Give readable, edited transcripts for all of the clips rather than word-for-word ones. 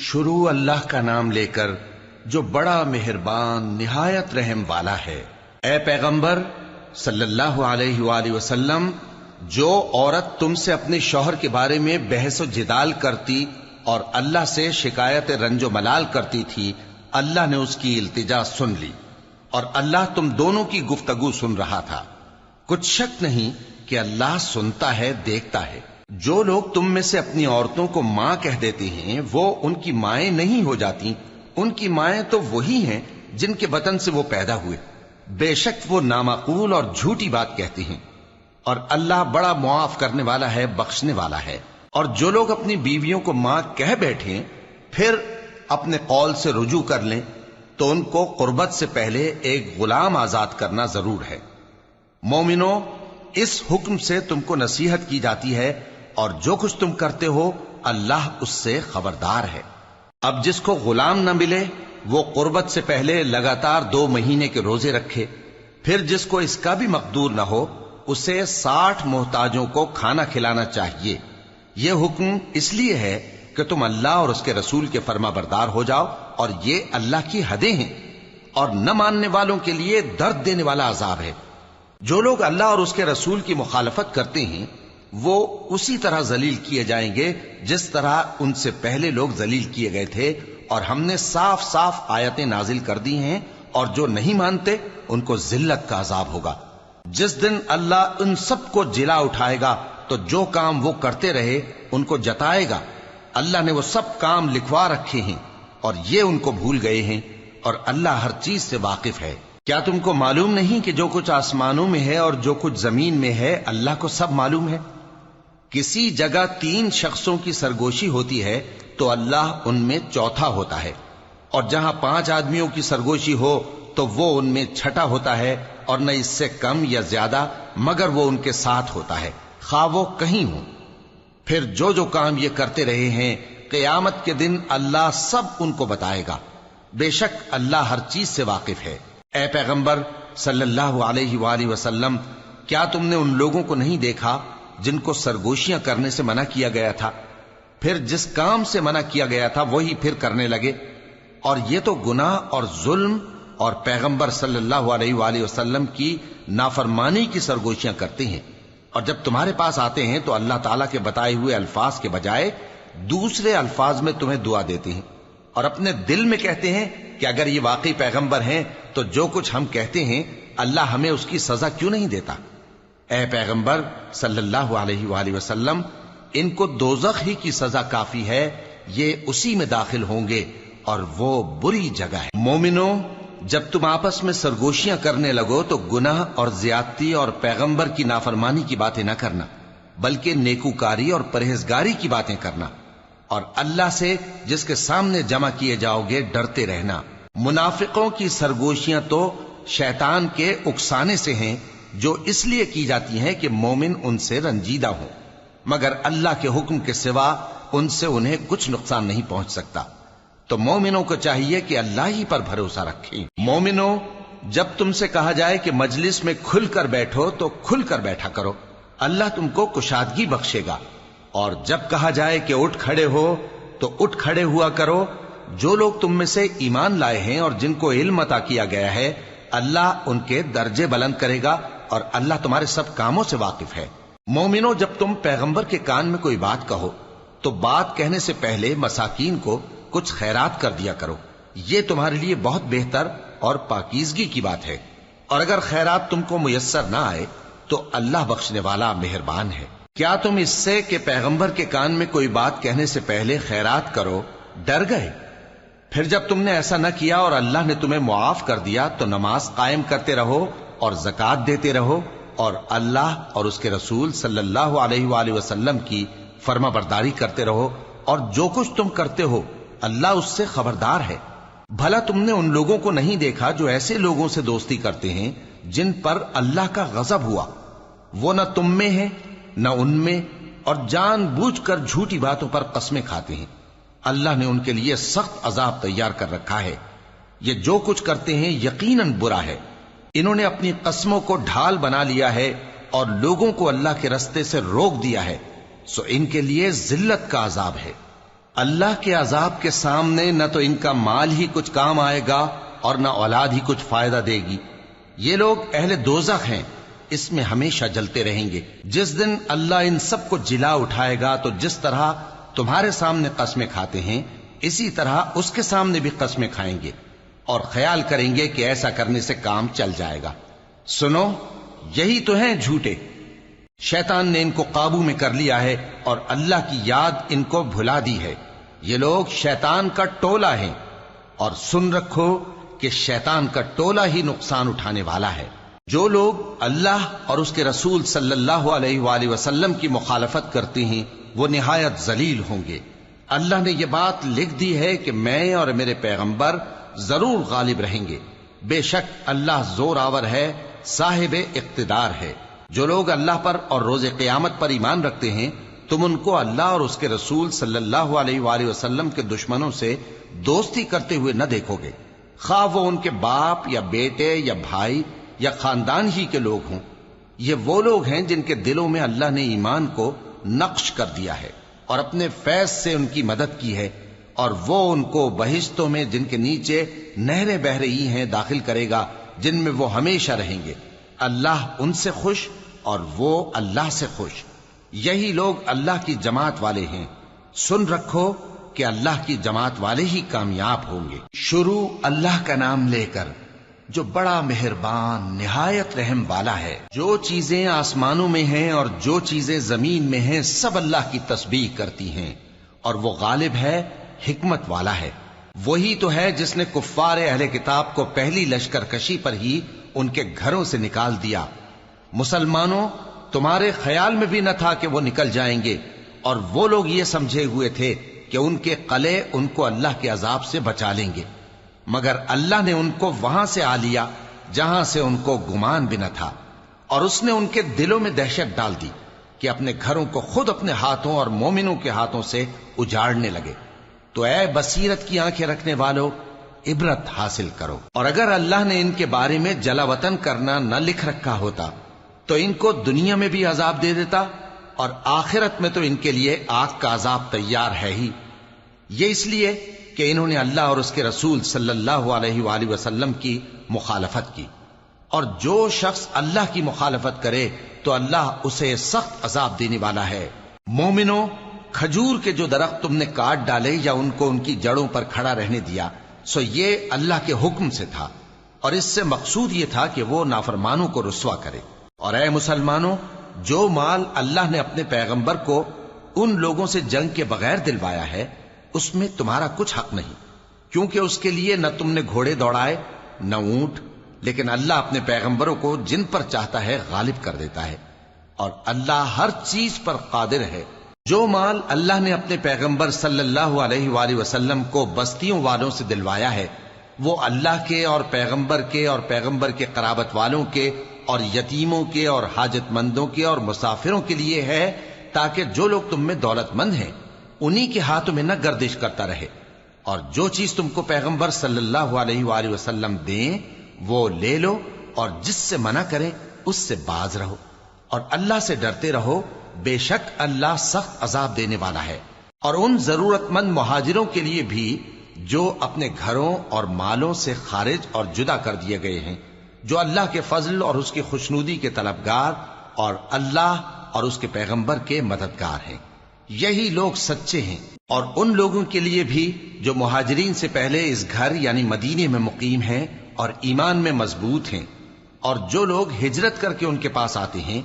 شروع اللہ کا نام لے کر جو بڑا مہربان نہایت رحم والا ہے۔ اے پیغمبر صلی اللہ علیہ وآلہ وسلم، جو عورت تم سے اپنے شوہر کے بارے میں بحث و جدال کرتی اور اللہ سے شکایت رنج و ملال کرتی تھی، اللہ نے اس کی التجا سن لی اور اللہ تم دونوں کی گفتگو سن رہا تھا۔ کچھ شک نہیں کہ اللہ سنتا ہے، دیکھتا ہے۔ جو لوگ تم میں سے اپنی عورتوں کو ماں کہہ دیتے ہیں وہ ان کی مائیں نہیں ہو جاتی، ان کی مائیں تو وہی ہیں جن کے بطن سے وہ پیدا ہوئے۔ بے شک وہ نامعقول اور جھوٹی بات کہتی ہیں، اور اللہ بڑا معاف کرنے والا ہے، بخشنے والا ہے۔ اور جو لوگ اپنی بیویوں کو ماں کہہ بیٹھیں پھر اپنے قول سے رجوع کر لیں تو ان کو قربت سے پہلے ایک غلام آزاد کرنا ضرور ہے۔ مومنو، اس حکم سے تم کو نصیحت کی جاتی ہے اور جو کچھ تم کرتے ہو اللہ اس سے خبردار ہے۔ اب جس کو غلام نہ ملے وہ قربت سے پہلے لگاتار 2 مہینے کے روزے رکھے، پھر جس کو اس کا بھی مقدور نہ ہو اسے 60 محتاجوں کو کھانا کھلانا چاہیے۔ یہ حکم اس لیے ہے کہ تم اللہ اور اس کے رسول کے فرما بردار ہو جاؤ، اور یہ اللہ کی حدیں ہیں، اور نہ ماننے والوں کے لیے درد دینے والا عذاب ہے۔ جو لوگ اللہ اور اس کے رسول کی مخالفت کرتے ہیں وہ اسی طرح ذلیل کیے جائیں گے جس طرح ان سے پہلے لوگ ذلیل کیے گئے تھے، اور ہم نے صاف صاف آیتیں نازل کر دی ہیں، اور جو نہیں مانتے ان کو ذلت کا عذاب ہوگا۔ جس دن اللہ ان سب کو جلا اٹھائے گا تو جو کام وہ کرتے رہے ان کو جتائے گا۔ اللہ نے وہ سب کام لکھوا رکھے ہیں اور یہ ان کو بھول گئے ہیں، اور اللہ ہر چیز سے واقف ہے۔ کیا تم کو معلوم نہیں کہ جو کچھ آسمانوں میں ہے اور جو کچھ زمین میں ہے اللہ کو سب معلوم ہے؟ کسی جگہ 3 شخصوں کی سرگوشی ہوتی ہے تو اللہ ان میں چوتھا ہوتا ہے، اور جہاں 5 آدمیوں کی سرگوشی ہو تو وہ ان میں چھٹا ہوتا ہے، اور نہ اس سے کم یا زیادہ مگر وہ ان کے ساتھ ہوتا ہے، خواہ وہ کہیں ہوں۔ پھر جو جو کام یہ کرتے رہے ہیں قیامت کے دن اللہ سب ان کو بتائے گا۔ بے شک اللہ ہر چیز سے واقف ہے۔ اے پیغمبر صلی اللہ علیہ وآلہ وسلم، کیا تم نے ان لوگوں کو نہیں دیکھا جن کو سرگوشیاں کرنے سے منع کیا گیا تھا، پھر جس کام سے منع کیا گیا تھا وہی پھر کرنے لگے؟ اور یہ تو گناہ اور ظلم اور پیغمبر صلی اللہ علیہ وآلہ وسلم کی نافرمانی کی سرگوشیاں کرتے ہیں، اور جب تمہارے پاس آتے ہیں تو اللہ تعالیٰ کے بتائے ہوئے الفاظ کے بجائے دوسرے الفاظ میں تمہیں دعا دیتے ہیں، اور اپنے دل میں کہتے ہیں کہ اگر یہ واقعی پیغمبر ہیں تو جو کچھ ہم کہتے ہیں اللہ ہمیں اس کی سزا کیوں نہیں دیتا؟ اے پیغمبر صلی اللہ علیہ وآلہ وسلم، ان کو دوزخ ہی کی سزا کافی ہے، یہ اسی میں داخل ہوں گے اور وہ بری جگہ ہے۔ مومنو، جب تم آپس میں سرگوشیاں کرنے لگو تو گناہ اور زیادتی اور پیغمبر کی نافرمانی کی باتیں نہ کرنا، بلکہ نیکوکاری اور پرہیزگاری کی باتیں کرنا، اور اللہ سے جس کے سامنے جمع کیے جاؤ گے ڈرتے رہنا۔ منافقوں کی سرگوشیاں تو شیطان کے اکسانے سے ہیں، جو اس لیے کی جاتی ہیں کہ مومن ان سے رنجیدہ ہوں، مگر اللہ کے حکم کے سوا ان سے انہیں کچھ نقصان نہیں پہنچ سکتا۔ تو مومنوں کو چاہیے کہ اللہ ہی پر بھروسہ رکھیں۔ مومنوں، جب تم سے کہا جائے کہ مجلس میں کھل کر بیٹھو تو کھل کر بیٹھا کرو، اللہ تم کو کشادگی بخشے گا، اور جب کہا جائے کہ اٹھ کھڑے ہو تو اٹھ کھڑے ہوا کرو۔ جو لوگ تم میں سے ایمان لائے ہیں اور جن کو علم عطا کیا گیا ہے اللہ ان کے درجے بلند کرے گا، اور اللہ تمہارے سب کاموں سے واقف ہے۔ مومنوں، جب تم پیغمبر کے کان میں کوئی بات کہو تو بات کہنے سے پہلے مساکین کو کچھ خیرات کر دیا کرو، یہ تمہارے لیے بہت بہتر اور پاکیزگی کی بات ہے، اور اگر خیرات تم کو میسر نہ آئے تو اللہ بخشنے والا مہربان ہے۔ کیا تم اس سے کہ پیغمبر کے کان میں کوئی بات کہنے سے پہلے خیرات کرو ڈر گئے؟ پھر جب تم نے ایسا نہ کیا اور اللہ نے تمہیں معاف کر دیا تو نماز قائم کرتے رہو اور زکوٰۃ دیتے رہو، اور اللہ اور اس کے رسول صلی اللہ علیہ وآلہ وسلم کی فرما برداری کرتے رہو، اور جو کچھ تم کرتے ہو اللہ اس سے خبردار ہے۔ بھلا تم نے ان لوگوں کو نہیں دیکھا جو ایسے لوگوں سے دوستی کرتے ہیں جن پر اللہ کا غضب ہوا؟ وہ نہ تم میں ہیں نہ ان میں، اور جان بوجھ کر جھوٹی باتوں پر قسمیں کھاتے ہیں۔ اللہ نے ان کے لیے سخت عذاب تیار کر رکھا ہے۔ یہ جو کچھ کرتے ہیں یقیناً برا ہے۔ انہوں نے اپنی قسموں کو ڈھال بنا لیا ہے اور لوگوں کو اللہ کے رستے سے روک دیا ہے، سو ان کے لیے ذلت کا عذاب ہے۔ اللہ کے عذاب کے سامنے نہ تو ان کا مال ہی کچھ کام آئے گا اور نہ اولاد ہی کچھ فائدہ دے گی۔ یہ لوگ اہل دوزخ ہیں، اس میں ہمیشہ جلتے رہیں گے۔ جس دن اللہ ان سب کو جلا اٹھائے گا تو جس طرح تمہارے سامنے قسمیں کھاتے ہیں اسی طرح اس کے سامنے بھی قسمیں کھائیں گے اور خیال کریں گے کہ ایسا کرنے سے کام چل جائے گا۔ سنو، یہی تو ہیں جھوٹے۔ شیطان نے ان کو قابو میں کر لیا ہے اور اللہ کی یاد ان کو بھلا دی ہے۔ یہ لوگ شیطان کا ٹولہ ہیں، اور سن رکھو کہ شیطان کا ٹولہ ہی نقصان اٹھانے والا ہے۔ جو لوگ اللہ اور اس کے رسول صلی اللہ علیہ وآلہ وسلم کی مخالفت کرتے ہیں وہ نہایت ذلیل ہوں گے۔ اللہ نے یہ بات لکھ دی ہے کہ میں اور میرے پیغمبر ضرور غالب رہیں گے۔ بے شک اللہ زور آور ہے، صاحب اقتدار ہے۔ جو لوگ اللہ پر اور روز قیامت پر ایمان رکھتے ہیں تم ان کو اللہ اور اس کے رسول صلی اللہ علیہ وآلہ وسلم کے دشمنوں سے دوستی کرتے ہوئے نہ دیکھو گے، خواہ وہ ان کے باپ یا بیٹے یا بھائی یا خاندان ہی کے لوگ ہوں۔ یہ وہ لوگ ہیں جن کے دلوں میں اللہ نے ایمان کو نقش کر دیا ہے اور اپنے فیض سے ان کی مدد کی ہے، اور وہ ان کو بہشتوں میں جن کے نیچے نہریں بہ رہی ہیں داخل کرے گا، جن میں وہ ہمیشہ رہیں گے۔ اللہ ان سے خوش اور وہ اللہ سے خوش۔ یہی لوگ اللہ کی جماعت والے ہیں۔ سن رکھو کہ اللہ کی جماعت والے ہی کامیاب ہوں گے۔ شروع اللہ کا نام لے کر جو بڑا مہربان نہایت رحم والا ہے۔ جو چیزیں آسمانوں میں ہیں اور جو چیزیں زمین میں ہیں سب اللہ کی تسبیح کرتی ہیں، اور وہ غالب ہے، حکمت والا ہے۔ وہی تو ہے جس نے کفار اہل کتاب کو پہلی لشکر کشی پر ہی ان کے گھروں سے نکال دیا۔ مسلمانوں، تمہارے خیال میں بھی نہ تھا کہ وہ نکل جائیں گے، اور وہ لوگ یہ سمجھے ہوئے تھے کہ ان کے قلعے ان کو اللہ کے عذاب سے بچا لیں گے، مگر اللہ نے ان کو وہاں سے آ لیا جہاں سے ان کو گمان بھی نہ تھا، اور اس نے ان کے دلوں میں دہشت ڈال دی کہ اپنے گھروں کو خود اپنے ہاتھوں اور مومنوں کے ہاتھوں سے اجاڑنے لگے۔ تو اے بصیرت کی آنکھیں رکھنے والو، عبرت حاصل کرو۔ اور اگر اللہ نے ان کے بارے میں جلا وطن کرنا نہ لکھ رکھا ہوتا تو ان کو دنیا میں بھی عذاب دے دیتا، اور آخرت میں تو ان کے لیے آگ کا عذاب تیار ہے ہی۔ یہ اس لیے کہ انہوں نے اللہ اور اس کے رسول صلی اللہ علیہ وآلہ وسلم کی مخالفت کی، اور جو شخص اللہ کی مخالفت کرے تو اللہ اسے سخت عذاب دینے والا ہے۔ مومنوں، کھجور کے جو درخت تم نے کاٹ ڈالے یا ان کو ان کی جڑوں پر کھڑا رہنے دیا، سو یہ اللہ کے حکم سے تھا، اور اس سے مقصود یہ تھا کہ وہ نافرمانوں کو رسوا کرے۔ اور اے مسلمانوں، جو مال اللہ نے اپنے پیغمبر کو ان لوگوں سے جنگ کے بغیر دلوایا ہے اس میں تمہارا کچھ حق نہیں، کیونکہ اس کے لیے نہ تم نے گھوڑے دوڑائے نہ اونٹ، لیکن اللہ اپنے پیغمبروں کو جن پر چاہتا ہے غالب کر دیتا ہے، اور اللہ ہر چیز پر قادر ہے۔ جو مال اللہ نے اپنے پیغمبر صلی اللہ علیہ وآلہ وسلم کو بستیوں والوں سے دلوایا ہے وہ اللہ کے اور پیغمبر کے قرابت والوں کے اور یتیموں کے اور حاجت مندوں کے اور مسافروں کے لیے ہے، تاکہ جو لوگ تم میں دولت مند ہیں انہی کے ہاتھوں میں نہ گردش کرتا رہے، اور جو چیز تم کو پیغمبر صلی اللہ علیہ وآلہ وسلم دیں وہ لے لو، اور جس سے منع کریں اس سے باز رہو، اور اللہ سے ڈرتے رہو، بے شک اللہ سخت عذاب دینے والا ہے۔ اور ان ضرورت مند مہاجروں کے لیے بھی جو اپنے گھروں اور مالوں سے خارج اور جدا کر دیے گئے ہیں، جو اللہ کے فضل اور اس کی خوشنودی کے طلبگار اور اللہ اور اس کے پیغمبر کے مددگار ہیں، یہی لوگ سچے ہیں۔ اور ان لوگوں کے لیے بھی جو مہاجرین سے پہلے اس گھر یعنی مدینے میں مقیم ہیں اور ایمان میں مضبوط ہیں، اور جو لوگ ہجرت کر کے ان کے پاس آتے ہیں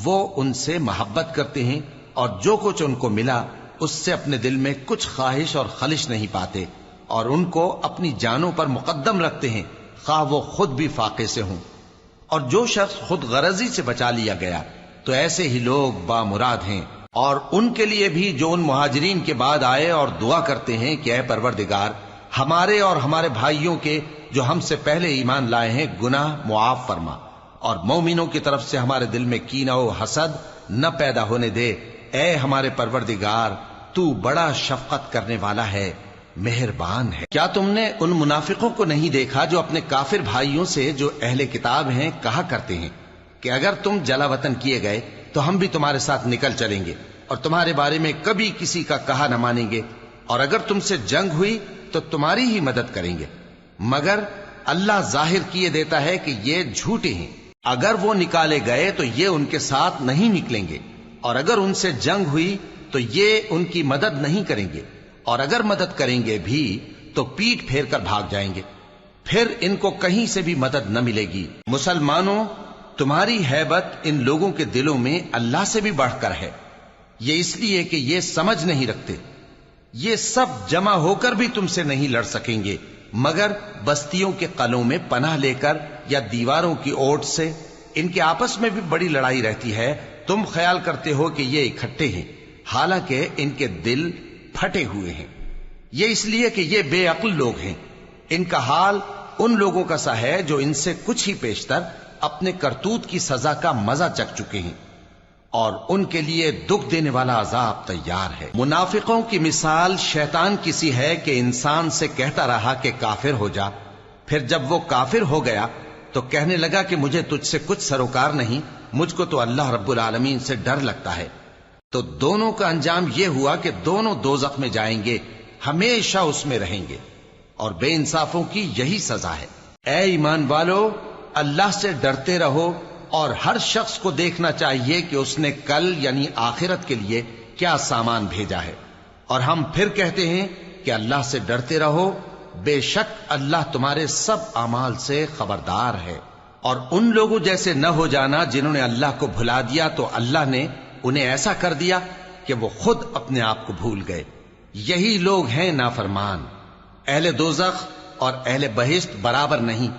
وہ ان سے محبت کرتے ہیں، اور جو کچھ ان کو ملا اس سے اپنے دل میں کچھ خواہش اور خلش نہیں پاتے، اور ان کو اپنی جانوں پر مقدم رکھتے ہیں خواہ وہ خود بھی فاقے سے ہوں۔ اور جو شخص خود غرضی سے بچا لیا گیا تو ایسے ہی لوگ بامراد ہیں۔ اور ان کے لیے بھی جو ان مہاجرین کے بعد آئے اور دعا کرتے ہیں کہ اے پروردگار ہمارے اور ہمارے بھائیوں کے جو ہم سے پہلے ایمان لائے ہیں گناہ معاف فرما، اور مومنوں کی طرف سے ہمارے دل میں کینہ و حسد نہ پیدا ہونے دے، اے ہمارے پروردگار تو بڑا شفقت کرنے والا ہے، مہربان ہے۔ کیا تم نے ان منافقوں کو نہیں دیکھا جو اپنے کافر بھائیوں سے جو اہل کتاب ہیں کہا کرتے ہیں کہ اگر تم جلا وطن کیے گئے تو ہم بھی تمہارے ساتھ نکل چلیں گے اور تمہارے بارے میں کبھی کسی کا کہا نہ مانیں گے، اور اگر تم سے جنگ ہوئی تو تمہاری ہی مدد کریں گے، مگر اللہ ظاہر کیے دیتا ہے کہ یہ جھوٹے ہیں۔ اگر وہ نکالے گئے تو یہ ان کے ساتھ نہیں نکلیں گے، اور اگر ان سے جنگ ہوئی تو یہ ان کی مدد نہیں کریں گے، اور اگر مدد کریں گے بھی تو پیٹ پھیر کر بھاگ جائیں گے، پھر ان کو کہیں سے بھی مدد نہ ملے گی۔ مسلمانوں، تمہاری ہیبت ان لوگوں کے دلوں میں اللہ سے بھی بڑھ کر ہے، یہ اس لیے کہ یہ سمجھ نہیں رکھتے۔ یہ سب جمع ہو کر بھی تم سے نہیں لڑ سکیں گے، مگر بستیوں کے قلعوں میں پناہ لے کر یا دیواروں کی اوٹ سے۔ ان کے آپس میں بھی بڑی لڑائی رہتی ہے، تم خیال کرتے ہو کہ یہ اکٹھے ہیں، حالانکہ ان کے دل پھٹے ہوئے ہیں۔ یہ اس لیے کہ یہ بے عقل لوگ ہیں۔ ان کا حال ان لوگوں کا سا ہے جو ان سے کچھ ہی پیشتر اپنے کرتوت کی سزا کا مزہ چکھ چکے ہیں، اور ان کے لیے دکھ دینے والا عذاب تیار ہے۔ منافقوں کی مثال شیطان کی سی ہے کہ انسان سے کہتا رہا کہ کافر ہو جا، پھر جب وہ کافر ہو گیا تو کہنے لگا کہ مجھے تجھ سے کچھ سروکار نہیں، مجھ کو تو اللہ رب العالمین سے ڈر لگتا ہے۔ تو دونوں کا انجام یہ ہوا کہ دونوں دوزخ میں جائیں گے، ہمیشہ اس میں رہیں گے، اور بے انصافوں کی یہی سزا ہے۔ اے ایمان والو، اللہ سے ڈرتے رہو، اور ہر شخص کو دیکھنا چاہیے کہ اس نے کل یعنی آخرت کے لیے کیا سامان بھیجا ہے، اور ہم پھر کہتے ہیں کہ اللہ سے ڈرتے رہو، بے شک اللہ تمہارے سب اعمال سے خبردار ہے۔ اور ان لوگوں جیسے نہ ہو جانا جنہوں نے اللہ کو بھلا دیا تو اللہ نے انہیں ایسا کر دیا کہ وہ خود اپنے آپ کو بھول گئے۔ یہی لوگ ہیں نافرمان۔ اہل دوزخ اور اہل بہشت برابر نہیں،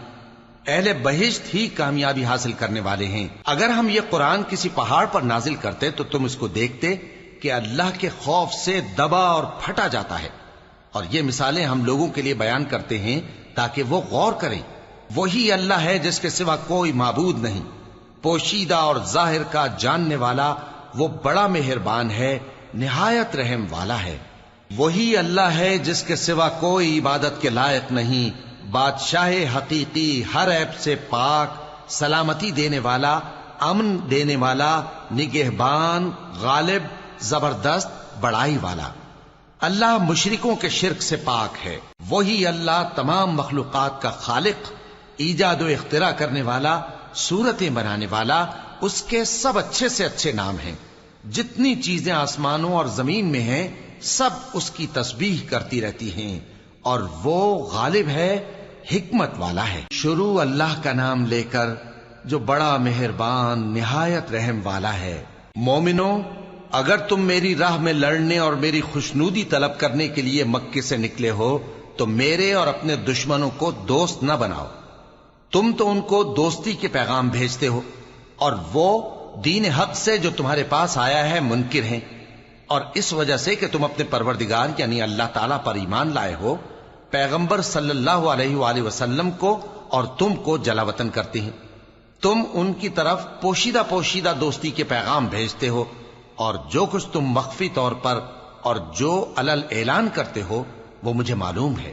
اہل بہشت ہی کامیابی حاصل کرنے والے ہیں۔ اگر ہم یہ قرآن کسی پہاڑ پر نازل کرتے تو تم اس کو دیکھتے کہ اللہ کے خوف سے دبا اور پھٹا جاتا ہے۔ اور یہ مثالیں ہم لوگوں کے لیے بیان کرتے ہیں تاکہ وہ غور کریں۔ وہی اللہ ہے جس کے سوا کوئی معبود نہیں، پوشیدہ اور ظاہر کا جاننے والا، وہ بڑا مہربان ہے، نہایت رحم والا ہے۔ وہی اللہ ہے جس کے سوا کوئی عبادت کے لائق نہیں، بادشاہ حقیقی، ہر عیب سے پاک، سلامتی دینے والا، امن دینے والا، نگہبان، غالب، زبردست، بڑائی والا۔ اللہ مشرکوں کے شرک سے پاک ہے۔ وہی اللہ تمام مخلوقات کا خالق، ایجاد و اختراع کرنے والا، صورتیں بنانے والا، اس کے سب اچھے سے اچھے نام ہیں۔ جتنی چیزیں آسمانوں اور زمین میں ہیں سب اس کی تسبیح کرتی رہتی ہیں، اور وہ غالب ہے، حکمت والا ہے۔ شروع اللہ کا نام لے کر جو بڑا مہربان نہایت رحم والا ہے۔ مومنوں، اگر تم میری راہ میں لڑنے اور میری خوشنودی طلب کرنے کے لیے مکے سے نکلے ہو تو میرے اور اپنے دشمنوں کو دوست نہ بناؤ۔ تم تو ان کو دوستی کے پیغام بھیجتے ہو، اور وہ دین حق سے جو تمہارے پاس آیا ہے منکر ہیں، اور اس وجہ سے کہ تم اپنے پروردگار یعنی اللہ تعالیٰ پر ایمان لائے ہو، پیغمبر صلی اللہ علیہ وآلہ وسلم کو اور تم کو جلا وطن کرتے ہیں۔ تم ان کی طرف پوشیدہ پوشیدہ دوستی کے پیغام بھیجتے ہو، اور جو کچھ تم مخفی طور پر اور جو علل اعلان کرتے ہو وہ مجھے معلوم ہے،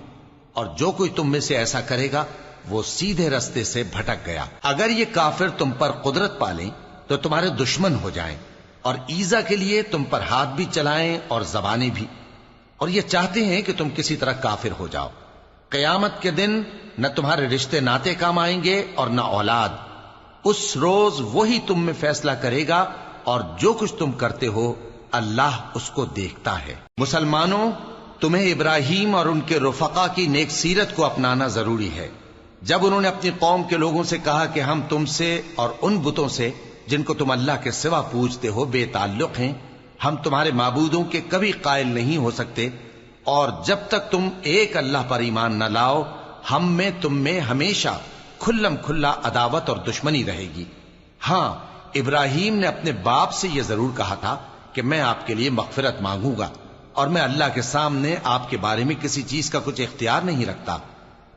اور جو کوئی تم میں سے ایسا کرے گا وہ سیدھے رستے سے بھٹک گیا۔ اگر یہ کافر تم پر قدرت پالیں تو تمہارے دشمن ہو جائیں، اور ایذا کے لیے تم پر ہاتھ بھی چلائیں اور زبانیں بھی، اور یہ چاہتے ہیں کہ تم کسی طرح کافر ہو جاؤ۔ قیامت کے دن نہ تمہارے رشتے ناتے کام آئیں گے اور نہ اولاد۔ اس روز وہی تم میں فیصلہ کرے گا، اور جو کچھ تم کرتے ہو اللہ اس کو دیکھتا ہے۔ مسلمانوں، تمہیں ابراہیم اور ان کے رفقا کی نیک سیرت کو اپنانا ضروری ہے۔ جب انہوں نے اپنی قوم کے لوگوں سے کہا کہ ہم تم سے اور ان بتوں سے جن کو تم اللہ کے سوا پوجتے ہو بے تعلق ہیں، ہم تمہارے معبودوں کے کبھی قائل نہیں ہو سکتے، اور جب تک تم ایک اللہ پر ایمان نہ لاؤ ہم میں تم میں ہمیشہ کھلم کھلا عداوت اور دشمنی رہے گی۔ ہاں، ابراہیم نے اپنے باپ سے یہ ضرور کہا تھا کہ میں آپ کے لیے مغفرت مانگوں گا، اور میں اللہ کے سامنے آپ کے بارے میں کسی چیز کا کچھ اختیار نہیں رکھتا۔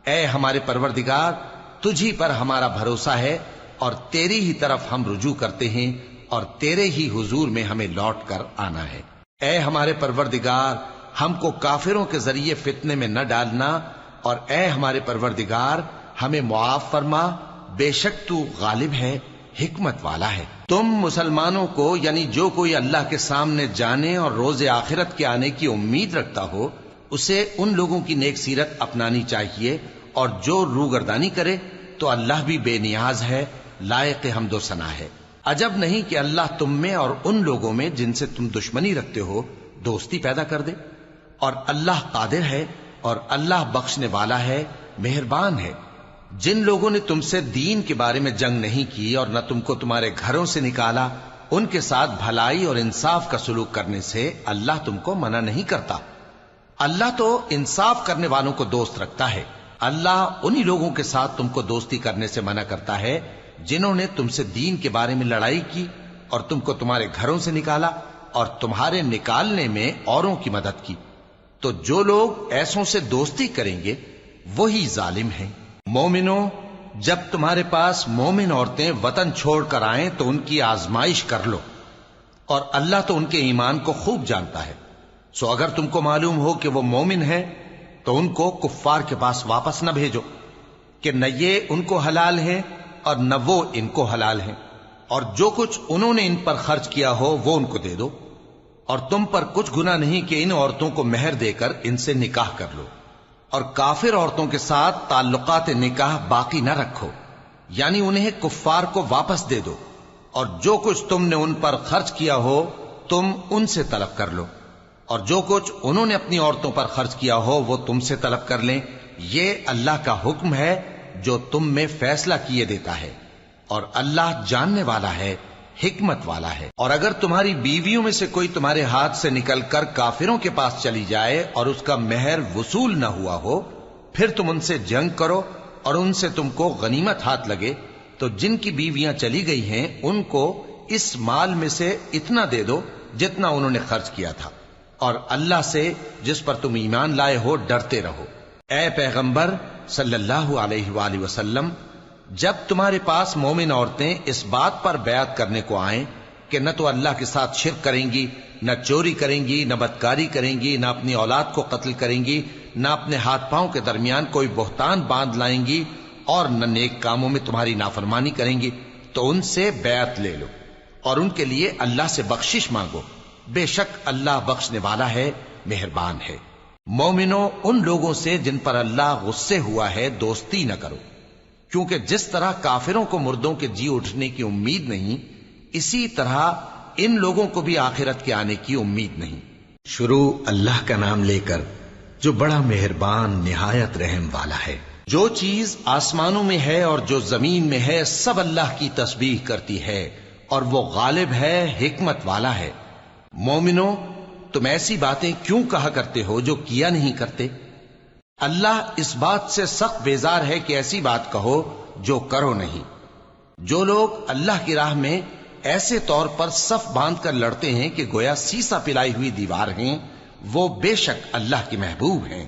اے ہمارے پروردگار، تجھ ہی پر ہمارا بھروسہ ہے، اور تیری ہی طرف ہم رجوع کرتے ہیں، اور تیرے ہی حضور میں ہمیں لوٹ کر آنا ہے۔ اے ہمارے پروردگار، ہم کو کافروں کے ذریعے فتنے میں نہ ڈالنا، اور اے ہمارے پروردگار ہمیں معاف فرما، بے شک تو غالب ہے، حکمت والا ہے۔ تم مسلمانوں کو یعنی جو کوئی اللہ کے سامنے جانے اور روز آخرت کے آنے کی امید رکھتا ہو اسے ان لوگوں کی نیک سیرت اپنانی چاہیے، اور جو روگردانی کرے تو اللہ بھی بے نیاز ہے، لائق حمد و ثنا ہے۔ عجب نہیں کہ اللہ تم میں اور ان لوگوں میں جن سے تم دشمنی رکھتے ہو دوستی پیدا کر دے، اور اللہ قادر ہے اور اللہ بخشنے والا ہے، مہربان ہے۔ جن لوگوں نے تم سے دین کے بارے میں جنگ نہیں کی اور نہ تم کو تمہارے گھروں سے نکالا، ان کے ساتھ بھلائی اور انصاف کا سلوک کرنے سے اللہ تم کو منع نہیں کرتا۔ اللہ تو انصاف کرنے والوں کو دوست رکھتا ہے۔ اللہ انہی لوگوں کے ساتھ تم کو دوستی کرنے سے منع کرتا ہے جنہوں نے تم سے دین کے بارے میں لڑائی کی اور تم کو تمہارے گھروں سے نکالا اور تمہارے نکالنے میں اوروں کی مدد کی۔ تو جو لوگ ایسوں سے دوستی کریں گے وہی ظالم ہیں۔ مومنوں، جب تمہارے پاس مومن عورتیں وطن چھوڑ کر آئیں تو ان کی آزمائش کر لو، اور اللہ تو ان کے ایمان کو خوب جانتا ہے۔ سو اگر تم کو معلوم ہو کہ وہ مومن ہیں تو ان کو کفار کے پاس واپس نہ بھیجو، کہ نہ یہ ان کو حلال ہیں اور نہ وہ ان کو حلال ہیں، اور جو کچھ انہوں نے ان پر خرچ کیا ہو وہ ان کو دے دو، اور تم پر کچھ گناہ نہیں کہ ان عورتوں کو مہر دے کر ان سے نکاح کر لو، اور کافر عورتوں کے ساتھ تعلقات نکاح باقی نہ رکھو، یعنی انہیں کفار کو واپس دے دو، اور جو کچھ تم نے ان پر خرچ کیا ہو تم ان سے طلب کر لو، اور جو کچھ انہوں نے اپنی عورتوں پر خرچ کیا ہو وہ تم سے طلب کر لیں۔ یہ اللہ کا حکم ہے جو تم میں فیصلہ کیے دیتا ہے، اور اللہ جاننے والا ہے، حکمت والا ہے۔ اور اگر تمہاری بیویوں میں سے کوئی تمہارے ہاتھ سے نکل کر کافروں کے پاس چلی جائے اور اس کا مہر وصول نہ ہوا ہو، پھر تم ان سے جنگ کرو اور ان سے تم کو غنیمت ہاتھ لگے، تو جن کی بیویاں چلی گئی ہیں ان کو اس مال میں سے اتنا دے دو جتنا انہوں نے خرچ کیا تھا، اور اللہ سے جس پر تم ایمان لائے ہو ڈرتے رہو۔ اے پیغمبر صلی اللہ علیہ وآلہ وسلم، جب تمہارے پاس مومن عورتیں اس بات پر بیعت کرنے کو آئیں کہ نہ تو اللہ کے ساتھ شرک کریں گی، نہ چوری کریں گی، نہ بدکاری کریں گی، نہ اپنی اولاد کو قتل کریں گی، نہ اپنے ہاتھ پاؤں کے درمیان کوئی بہتان باندھ لائیں گی، اور نہ نیک کاموں میں تمہاری نافرمانی کریں گی، تو ان سے بیعت لے لو اور ان کے لیے اللہ سے بخشش مانگو، بے شک اللہ بخشنے والا ہے، مہربان ہے۔ مومنوں، ان لوگوں سے جن پر اللہ غصے ہوا ہے دوستی نہ کرو، کیونکہ جس طرح کافروں کو مردوں کے جی اٹھنے کی امید نہیں، اسی طرح ان لوگوں کو بھی آخرت کے آنے کی امید نہیں۔ شروع اللہ کا نام لے کر جو بڑا مہربان نہایت رحم والا ہے۔ جو چیز آسمانوں میں ہے اور جو زمین میں ہے سب اللہ کی تسبیح کرتی ہے، اور وہ غالب ہے، حکمت والا ہے۔ مومنوں، تم ایسی باتیں کیوں کہا کرتے ہو جو کیا نہیں کرتے؟ اللہ اس بات سے سخت بیزار ہے کہ ایسی بات کہو جو کرو نہیں۔ جو لوگ اللہ کی راہ میں ایسے طور پر صف باندھ کر لڑتے ہیں کہ گویا سیسا پلائی ہوئی دیوار ہیں، وہ بے شک اللہ کے محبوب ہیں۔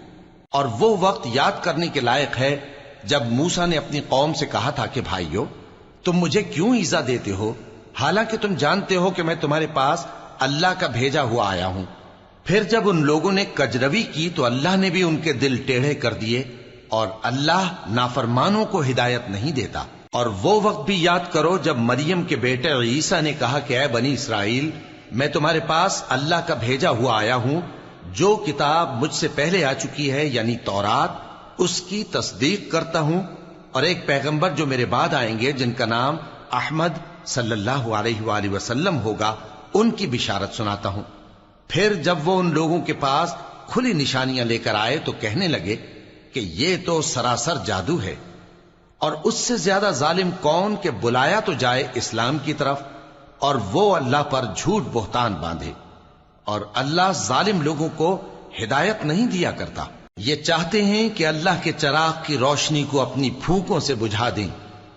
اور وہ وقت یاد کرنے کے لائق ہے جب موسیٰ نے اپنی قوم سے کہا تھا کہ بھائیو، تم مجھے کیوں ایذا دیتے ہو، حالانکہ تم جانتے ہو کہ میں تمہارے پاس اللہ کا بھیجا ہوا آیا ہوں۔ پھر جب ان لوگوں نے کجروی کی تو اللہ نے بھی ان کے دل ٹیڑھے کر دیے، اور اللہ نافرمانوں کو ہدایت نہیں دیتا۔ اور وہ وقت بھی یاد کرو جب مریم کے بیٹے عیسیٰ نے کہا کہ اے بنی اسرائیل، میں تمہارے پاس اللہ کا بھیجا ہوا آیا ہوں، جو کتاب مجھ سے پہلے آ چکی ہے یعنی تورات، اس کی تصدیق کرتا ہوں، اور ایک پیغمبر جو میرے بعد آئیں گے جن کا نام احمد صلی اللہ علیہ وآلہ وسلم ہوگا، ان کی بشارت سناتا ہوں۔ پھر جب وہ ان لوگوں کے پاس کھلی نشانیاں لے کر آئے تو کہنے لگے کہ یہ تو سراسر جادو ہے، اور اس سے زیادہ ظالم کون کہ بلایا تو جائے اسلام کی طرف اور وہ اللہ پر جھوٹ بہتان باندھے، اور اللہ ظالم لوگوں کو ہدایت نہیں دیا کرتا۔ یہ چاہتے ہیں کہ اللہ کے چراغ کی روشنی کو اپنی پھونکوں سے بجھا دیں،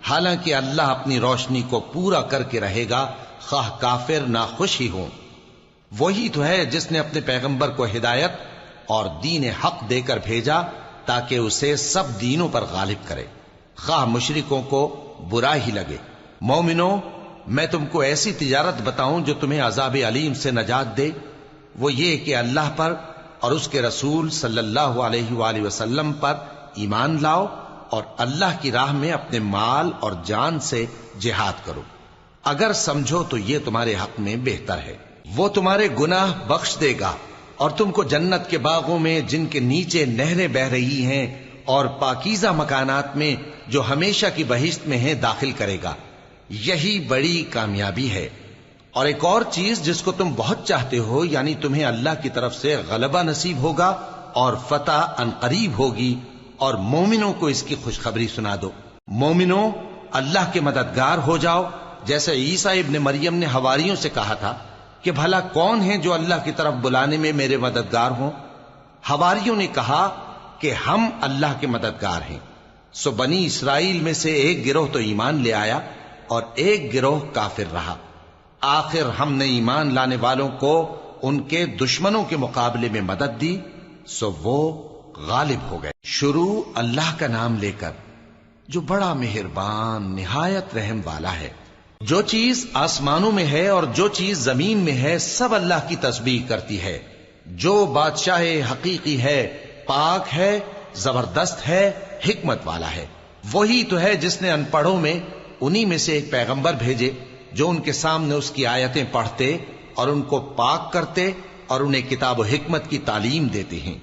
حالانکہ اللہ اپنی روشنی کو پورا کر کے رہے گا، خواہ کافر ناخوش ہی ہوں۔ وہی تو ہے جس نے اپنے پیغمبر کو ہدایت اور دین حق دے کر بھیجا تاکہ اسے سب دینوں پر غالب کرے، خواہ مشرکوں کو برا ہی لگے۔ مومنوں، میں تم کو ایسی تجارت بتاؤں جو تمہیں عذاب علیم سے نجات دے؟ وہ یہ کہ اللہ پر اور اس کے رسول صلی اللہ علیہ وآلہ وسلم پر ایمان لاؤ، اور اللہ کی راہ میں اپنے مال اور جان سے جہاد کرو، اگر سمجھو تو یہ تمہارے حق میں بہتر ہے۔ وہ تمہارے گناہ بخش دے گا اور تم کو جنت کے باغوں میں جن کے نیچے نہریں بہ رہی ہیں اور پاکیزہ مکانات میں جو ہمیشہ کی بہشت میں ہیں داخل کرے گا۔ یہی بڑی کامیابی ہے۔ اور ایک اور چیز جس کو تم بہت چاہتے ہو، یعنی تمہیں اللہ کی طرف سے غلبہ نصیب ہوگا اور فتح عنقریب ہوگی، اور مومنوں کو اس کی خوشخبری سنا دو۔ مومنوں، اللہ کے مددگار ہو جاؤ، جیسے عیسیٰ ابن مریم نے حواریوں سے کہا تھا کہ بھلا کون ہے جو اللہ کی طرف بلانے میں میرے مددگار ہوں؟ حواریوں نے کہا کہ ہم اللہ کے مددگار ہیں۔ سو بنی اسرائیل میں سے ایک گروہ تو ایمان لے آیا اور ایک گروہ کافر رہا۔ آخر ہم نے ایمان لانے والوں کو ان کے دشمنوں کے مقابلے میں مدد دی، سو وہ غالب ہو گئے۔ شروع اللہ کا نام لے کر جو بڑا مہربان نہایت رحم والا ہے۔ جو چیز آسمانوں میں ہے اور جو چیز زمین میں ہے سب اللہ کی تسبیح کرتی ہے۔ جو بادشاہ حقیقی ہے، پاک ہے، زبردست ہے، حکمت والا ہے۔ وہی تو ہے جس نے ان پڑھوں میں انہی میں سے ایک پیغمبر بھیجے جو ان کے سامنے اس کی آیتیں پڑھتے اور ان کو پاک کرتے اور انہیں کتاب و حکمت کی تعلیم دیتے ہیں۔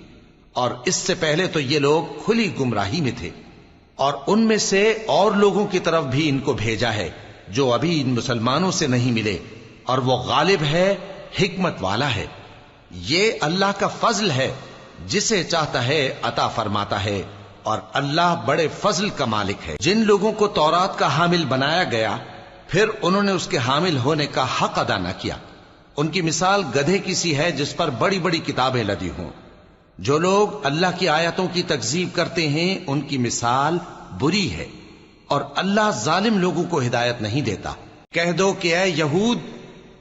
اور اس سے پہلے تو یہ لوگ کھلی گمراہی میں تھے، اور ان میں سے اور لوگوں کی طرف بھی ان کو بھیجا ہے جو ابھی ان مسلمانوں سے نہیں ملے، اور وہ غالب ہے، حکمت والا ہے۔ یہ اللہ کا فضل ہے، جسے چاہتا ہے عطا فرماتا ہے، اور اللہ بڑے فضل کا مالک ہے۔ جن لوگوں کو تورات کا حامل بنایا گیا پھر انہوں نے اس کے حامل ہونے کا حق ادا نہ کیا، ان کی مثال گدھے کی سی ہے جس پر بڑی بڑی کتابیں لدی ہوں۔ جو لوگ اللہ کی آیتوں کی تکذیب کرتے ہیں ان کی مثال بری ہے، اور اللہ ظالم لوگوں کو ہدایت نہیں دیتا۔ کہہ دو کہ اے یہود،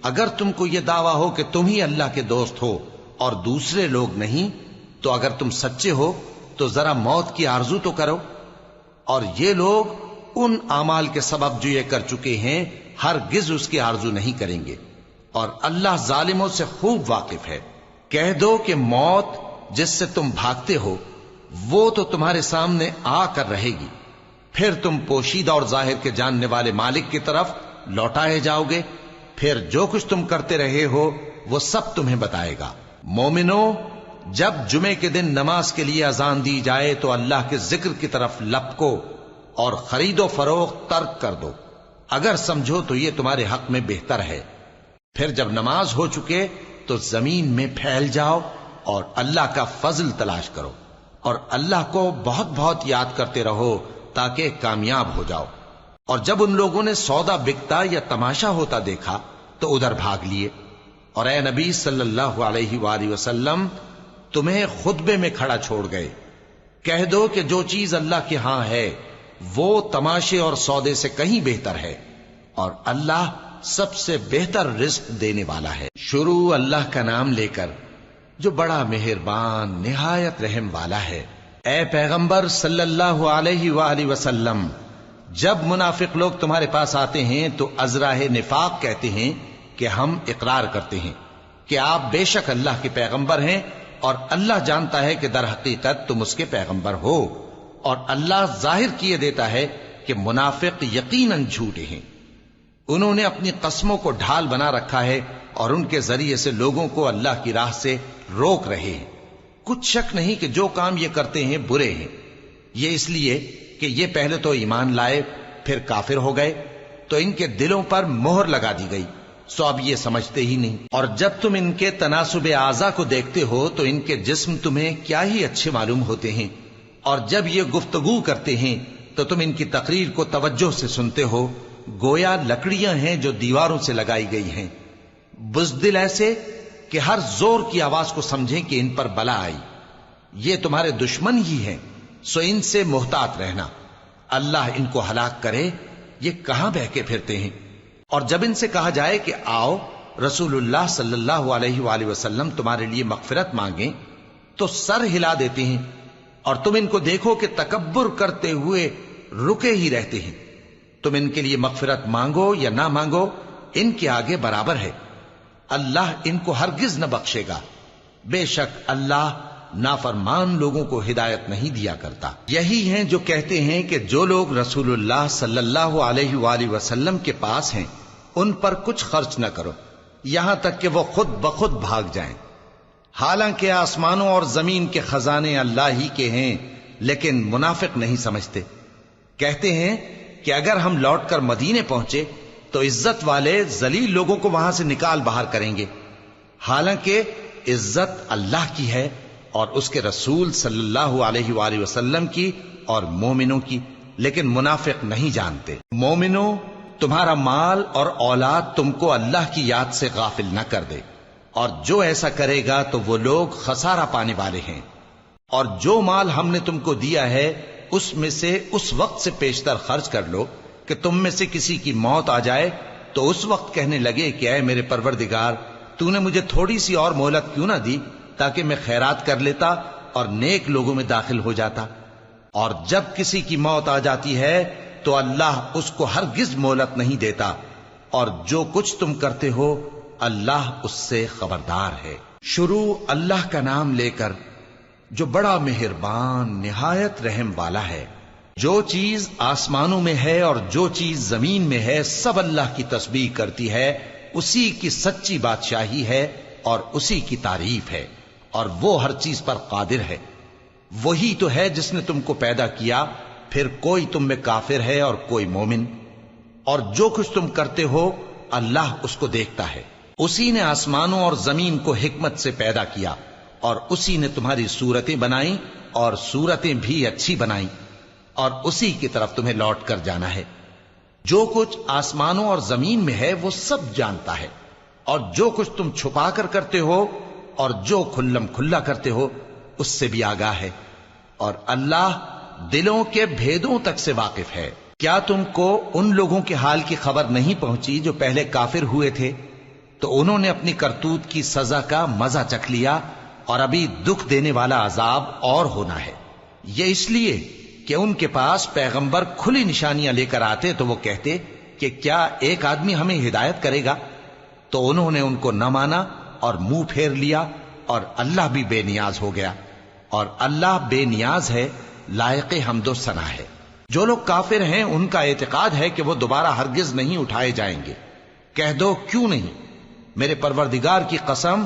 اگر تم کو یہ دعویٰ ہو کہ تم ہی اللہ کے دوست ہو اور دوسرے لوگ نہیں، تو اگر تم سچے ہو تو ذرا موت کی آرزو تو کرو۔ اور یہ لوگ ان اعمال کے سبب جو یہ کر چکے ہیں ہرگز اس کی آرزو نہیں کریں گے، اور اللہ ظالموں سے خوب واقف ہے۔ کہہ دو کہ موت جس سے تم بھاگتے ہو وہ تو تمہارے سامنے آ کر رہے گی، پھر تم پوشیدہ اور ظاہر کے جاننے والے مالک کی طرف لوٹائے جاؤ گے، پھر جو کچھ تم کرتے رہے ہو وہ سب تمہیں بتائے گا۔ مومنو، جب جمعے کے دن نماز کے لیے اذان دی جائے تو اللہ کے ذکر کی طرف لپکو اور خرید و فروخت ترک کر دو، اگر سمجھو تو یہ تمہارے حق میں بہتر ہے۔ پھر جب نماز ہو چکے تو زمین میں پھیل جاؤ اور اللہ کا فضل تلاش کرو، اور اللہ کو بہت بہت یاد کرتے رہو تاکہ کامیاب ہو جاؤ۔ اور جب ان لوگوں نے سودا بکتا یا تماشا ہوتا دیکھا تو ادھر بھاگ لیے، اور اے نبی صلی اللہ علیہ وآلہ وسلم تمہیں خطبے میں کھڑا چھوڑ گئے۔ کہہ دو کہ جو چیز اللہ کے ہاں ہے وہ تماشے اور سودے سے کہیں بہتر ہے، اور اللہ سب سے بہتر رزق دینے والا ہے۔ شروع اللہ کا نام لے کر جو بڑا مہربان نہایت رحم والا ہے۔ اے پیغمبر صلی اللہ علیہ وآلہ وسلم، جب منافق لوگ تمہارے پاس آتے ہیں تو ازراہ نفاق کہتے ہیں کہ ہم اقرار کرتے ہیں کہ آپ بے شک اللہ کے پیغمبر ہیں، اور اللہ جانتا ہے کہ در حقیقت تم اس کے پیغمبر ہو، اور اللہ ظاہر کیے دیتا ہے کہ منافق یقیناً جھوٹے ہیں۔ انہوں نے اپنی قسموں کو ڈھال بنا رکھا ہے اور ان کے ذریعے سے لوگوں کو اللہ کی راہ سے روک رہے ہیں۔ کچھ شک نہیں کہ جو کام یہ کرتے ہیں برے ہیں، یہ اس لیے کہ یہ پہلے تو ایمان لائے پھر کافر ہو گئے، تو ان کے دلوں پر مہر لگا دی گئی، سو اب یہ سمجھتے ہی نہیں۔ اور جب تم ان کے تناسب اعضاء کو دیکھتے ہو تو ان کے جسم تمہیں کیا ہی اچھے معلوم ہوتے ہیں، اور جب یہ گفتگو کرتے ہیں تو تم ان کی تقریر کو توجہ سے سنتے ہو، گویا لکڑیاں ہیں جو دیواروں سے لگائی گئی ہیں، بزدل ایسے کہ ہر زور کی آواز کو سمجھیں کہ ان پر بلا آئی۔ یہ تمہارے دشمن ہی ہیں، سو ان سے محتاط رہنا، اللہ ان کو ہلاک کرے، یہ کہاں بہکے پھرتے ہیں۔ اور جب ان سے کہا جائے کہ آؤ رسول اللہ صلی اللہ علیہ وآلہ وسلم تمہارے لیے مغفرت مانگیں، تو سر ہلا دیتے ہیں، اور تم ان کو دیکھو کہ تکبر کرتے ہوئے رکے ہی رہتے ہیں۔ تم ان کے لیے مغفرت مانگو یا نہ مانگو، ان کے آگے برابر ہے، اللہ ان کو ہرگز نہ بخشے گا، بے شک اللہ نافرمان لوگوں کو ہدایت نہیں دیا کرتا۔ یہی ہیں جو کہتے ہیں کہ جو لوگ رسول اللہ صلی اللہ علیہ وآلہ وسلم کے پاس ہیں ان پر کچھ خرچ نہ کرو یہاں تک کہ وہ خود بخود بھاگ جائیں۔ حالانکہ آسمانوں اور زمین کے خزانے اللہ ہی کے ہیں، لیکن منافق نہیں سمجھتے۔ کہتے ہیں کہ اگر ہم لوٹ کر مدینے پہنچے تو عزت والے ذلیل لوگوں کو وہاں سے نکال باہر کریں گے، حالانکہ عزت اللہ کی ہے اور اس کے رسول صلی اللہ علیہ وآلہ وسلم کی اور مومنوں کی، لیکن منافق نہیں جانتے۔ مومنوں، تمہارا مال اور اولاد تم کو اللہ کی یاد سے غافل نہ کر دے، اور جو ایسا کرے گا تو وہ لوگ خسارہ پانے والے ہیں۔ اور جو مال ہم نے تم کو دیا ہے اس میں سے اس وقت سے پیشتر خرچ کر لو کہ تم میں سے کسی کی موت آ جائے تو اس وقت کہنے لگے کہ اے میرے پروردگار، تو نے مجھے تھوڑی سی اور مہلت کیوں نہ دی تاکہ میں خیرات کر لیتا اور نیک لوگوں میں داخل ہو جاتا۔ اور جب کسی کی موت آ جاتی ہے تو اللہ اس کو ہرگز مہلت نہیں دیتا، اور جو کچھ تم کرتے ہو اللہ اس سے خبردار ہے۔ شروع اللہ کا نام لے کر جو بڑا مہربان نہایت رحم والا ہے۔ جو چیز آسمانوں میں ہے اور جو چیز زمین میں ہے سب اللہ کی تسبیح کرتی ہے، اسی کی سچی بادشاہی ہے اور اسی کی تعریف ہے، اور وہ ہر چیز پر قادر ہے۔ وہی تو ہے جس نے تم کو پیدا کیا، پھر کوئی تم میں کافر ہے اور کوئی مومن، اور جو کچھ تم کرتے ہو اللہ اس کو دیکھتا ہے۔ اسی نے آسمانوں اور زمین کو حکمت سے پیدا کیا، اور اسی نے تمہاری صورتیں بنائیں اور صورتیں بھی اچھی بنائیں، اور اسی کی طرف تمہیں لوٹ کر جانا ہے۔ جو کچھ آسمانوں اور زمین میں ہے وہ سب جانتا ہے، اور جو کچھ تم چھپا کر کرتے ہو اور جو کھلم کھلا کرتے ہو اس سے بھی آگاہ ہے، اور اللہ دلوں کے بھیدوں تک سے واقف ہے۔ کیا تم کو ان لوگوں کے حال کی خبر نہیں پہنچی جو پہلے کافر ہوئے تھے؟ تو انہوں نے اپنی کرتوت کی سزا کا مزہ چکھ لیا، اور ابھی دکھ دینے والا عذاب اور ہونا ہے۔ یہ اس لیے کہ ان کے پاس پیغمبر کھلی نشانیاں لے کر آتے تو وہ کہتے کہ کیا ایک آدمی ہمیں ہدایت کرے گا؟ تو انہوں نے ان کو نہ مانا اور منہ پھیر لیا، اور اللہ بھی بے نیاز ہو گیا، اور اللہ بے نیاز ہے، لائق حمد و ثنا ہے۔ جو لوگ کافر ہیں ان کا اعتقاد ہے کہ وہ دوبارہ ہرگز نہیں اٹھائے جائیں گے۔ کہہ دو کیوں نہیں؟ میرے پروردگار کی قسم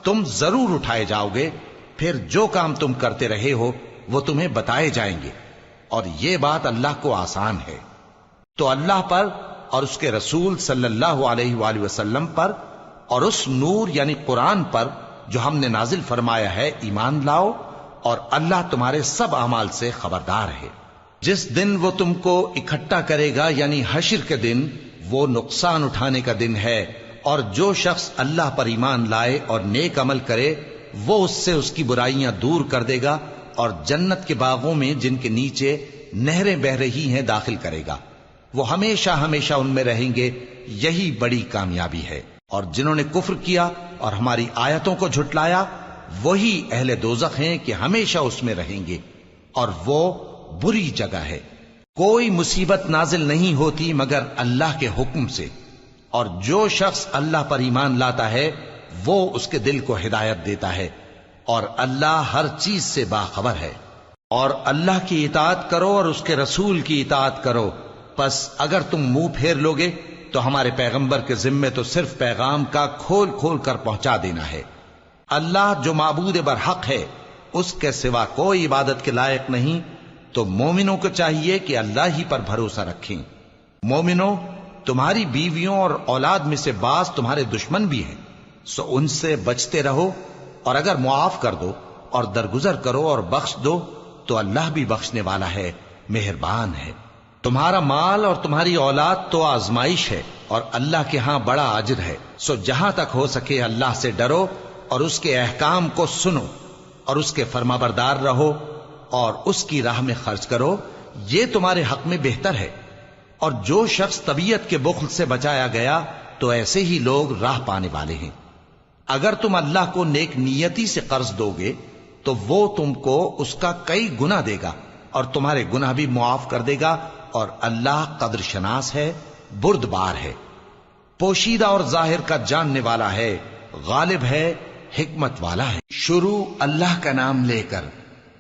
تم ضرور اٹھائے جاؤ گے، پھر جو کام تم کرتے رہے ہو وہ تمہیں بتائے جائیں گے، اور یہ بات اللہ کو آسان ہے۔ تو اللہ پر اور اس کے رسول صلی اللہ علیہ وآلہ وسلم پر اور اس نور یعنی قرآن پر جو ہم نے نازل فرمایا ہے ایمان لاؤ، اور اللہ تمہارے سب اعمال سے خبردار ہے۔ جس دن وہ تم کو اکٹھا کرے گا یعنی حشر کے دن، وہ نقصان اٹھانے کا دن ہے، اور جو شخص اللہ پر ایمان لائے اور نیک عمل کرے وہ اس سے اس کی برائیاں دور کر دے گا، اور جنت کے باغوں میں جن کے نیچے نہریں بہ رہی ہیں داخل کرے گا۔ وہ ہمیشہ ہمیشہ ان میں رہیں گے، یہی بڑی کامیابی ہے۔ اور جنہوں نے کفر کیا اور ہماری آیتوں کو جھٹلایا وہی اہل دوزخ ہیں کہ ہمیشہ اس میں رہیں گے، اور وہ بری جگہ ہے۔ کوئی مصیبت نازل نہیں ہوتی مگر اللہ کے حکم سے، اور جو شخص اللہ پر ایمان لاتا ہے وہ اس کے دل کو ہدایت دیتا ہے، اور اللہ ہر چیز سے باخبر ہے۔ اور اللہ کی اطاعت کرو اور اس کے رسول کی اطاعت کرو، پس اگر تم منہ پھیر لوگے تو ہمارے پیغمبر کے ذمے تو صرف پیغام کا کھول کھول کر پہنچا دینا ہے۔ اللہ جو معبود برحق ہے، اس کے سوا کوئی عبادت کے لائق نہیں، تو مومنوں کو چاہیے کہ اللہ ہی پر بھروسہ رکھیں۔ مومنوں، تمہاری بیویوں اور اولاد میں سے بعض تمہارے دشمن بھی ہیں، سو ان سے بچتے رہو، اور اگر معاف کر دو اور درگزر کرو اور بخش دو تو اللہ بھی بخشنے والا ہے، مہربان ہے۔ تمہارا مال اور تمہاری اولاد تو آزمائش ہے، اور اللہ کے ہاں بڑا اجر ہے، سو جہاں تک ہو سکے اللہ سے ڈرو اور اس کے احکام کو سنو اور اس کے فرمانبردار رہو اور اس کی راہ میں خرچ کرو، یہ تمہارے حق میں بہتر ہے۔ اور جو شخص طبیعت کے بخل سے بچایا گیا تو ایسے ہی لوگ راہ پانے والے ہیں۔ اگر تم اللہ کو نیک نیتی سے قرض دو گے تو وہ تم کو اس کا کئی گنا دے گا اور تمہارے گناہ بھی معاف کر دے گا، اور اللہ قدر شناس ہے، بردبار ہے، پوشیدہ اور ظاہر کا جاننے والا ہے، غالب ہے، حکمت والا ہے۔ شروع اللہ کا نام لے کر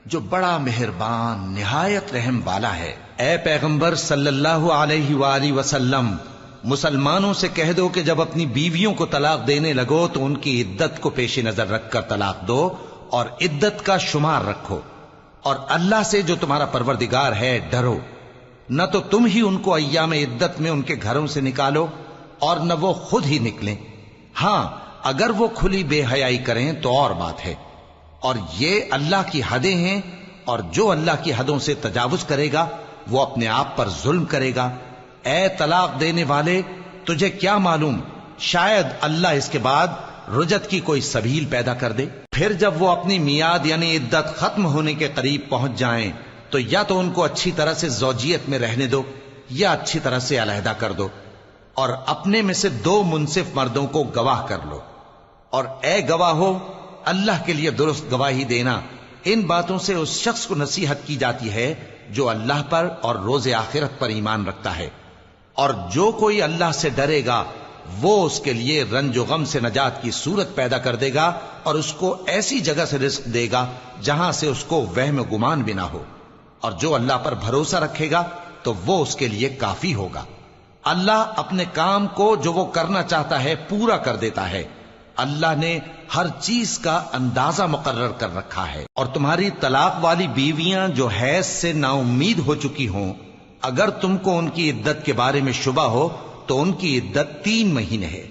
جو بڑا مہربان نہایت رحم والا ہے۔ اے پیغمبر صلی اللہ علیہ وآلہ وسلم، مسلمانوں سے کہہ دو کہ جب اپنی بیویوں کو طلاق دینے لگو تو ان کی عدت کو پیش نظر رکھ کر طلاق دو اور عدت کا شمار رکھو، اور اللہ سے جو تمہارا پروردگار ہے ڈرو، نہ تو تم ہی ان کو ایام عدت میں ان کے گھروں سے نکالو اور نہ وہ خود ہی نکلیں، ہاں اگر وہ کھلی بے حیائی کریں تو اور بات ہے، اور یہ اللہ کی حدیں ہیں، اور جو اللہ کی حدوں سے تجاوز کرے گا وہ اپنے آپ پر ظلم کرے گا۔ اے طلاق دینے والے، تجھے کیا معلوم شاید اللہ اس کے بعد رجعت کی کوئی سبیل پیدا کر دے۔ پھر جب وہ اپنی میعاد یعنی عدت ختم ہونے کے قریب پہنچ جائیں تو یا تو ان کو اچھی طرح سے زوجیت میں رہنے دو یا اچھی طرح سے علیحدہ کر دو، اور اپنے میں سے 2 منصف مردوں کو گواہ کر لو، اور اے گواہو اللہ کے لیے درست گواہی دینا۔ ان باتوں سے اس شخص کو نصیحت کی جاتی ہے جو اللہ پر اور روز آخرت پر ایمان رکھتا ہے، اور جو کوئی اللہ سے ڈرے گا وہ اس کے لیے رنج و غم سے نجات کی صورت پیدا کر دے گا، اور اس کو ایسی جگہ سے رزق دے گا جہاں سے اس کو وہم و گمان بھی نہ ہو، اور جو اللہ پر بھروسہ رکھے گا تو وہ اس کے لیے کافی ہوگا۔ اللہ اپنے کام کو جو وہ کرنا چاہتا ہے پورا کر دیتا ہے۔ اللہ نے ہر چیز کا اندازہ مقرر کر رکھا ہے۔ اور تمہاری طلاق والی بیویاں جو حیض سے نا امید ہو چکی ہوں، اگر تم کو ان کی عدت کے بارے میں شبہ ہو تو ان کی عدت 3 مہینے ہے،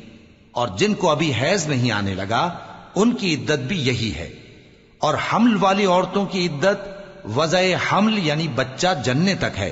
اور جن کو ابھی حیض نہیں آنے لگا ان کی عدت بھی یہی ہے۔ اور حمل والی عورتوں کی عدت وضع حمل یعنی بچہ جننے تک ہے،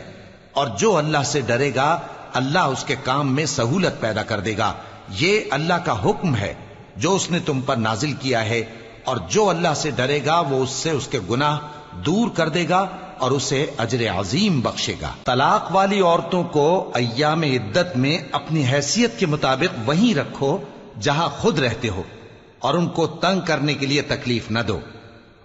اور جو اللہ سے ڈرے گا اللہ اس کے کام میں سہولت پیدا کر دے گا۔ یہ اللہ کا حکم ہے جو اس نے تم پر نازل کیا ہے، اور جو اللہ سے ڈرے گا وہ اس سے اس کے گناہ دور کر دے گا اور اسے اجر عظیم بخشے گا۔ طلاق والی عورتوں کو ایام عدت میں اپنی حیثیت کے مطابق وہیں رکھو جہاں خود رہتے ہو، اور ان کو تنگ کرنے کے لیے تکلیف نہ دو،